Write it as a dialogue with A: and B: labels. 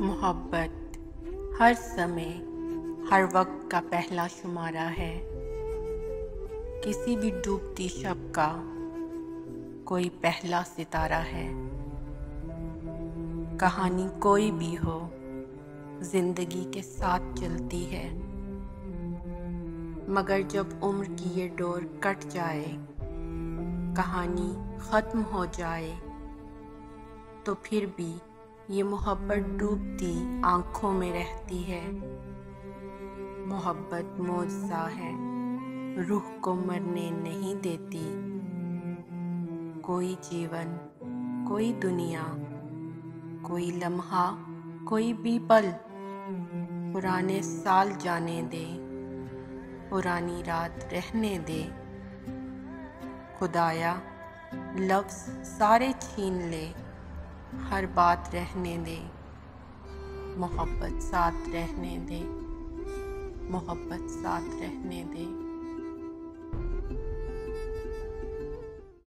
A: मोहब्बत हर समय हर वक्त का पहला शुमारा है। किसी भी डूबती शब का कोई पहला सितारा है। कहानी कोई भी हो जिंदगी के साथ चलती है, मगर जब उम्र की ये डोर कट जाए, कहानी ख़त्म हो जाए, तो फिर भी ये मोहब्बत डूबती आँखों में रहती है। मोहब्बत मौजज़ा है, रूह को मरने नहीं देती। कोई जीवन, कोई दुनिया, कोई लम्हा, कोई भी पल, पुराने साल जाने दे, पुरानी रात रहने दे। खुदाया लफ्ज़ सारे छीन ले, हर बात रहने दे। मोहब्बत साथ रहने दे, मोहब्बत साथ रहने दे।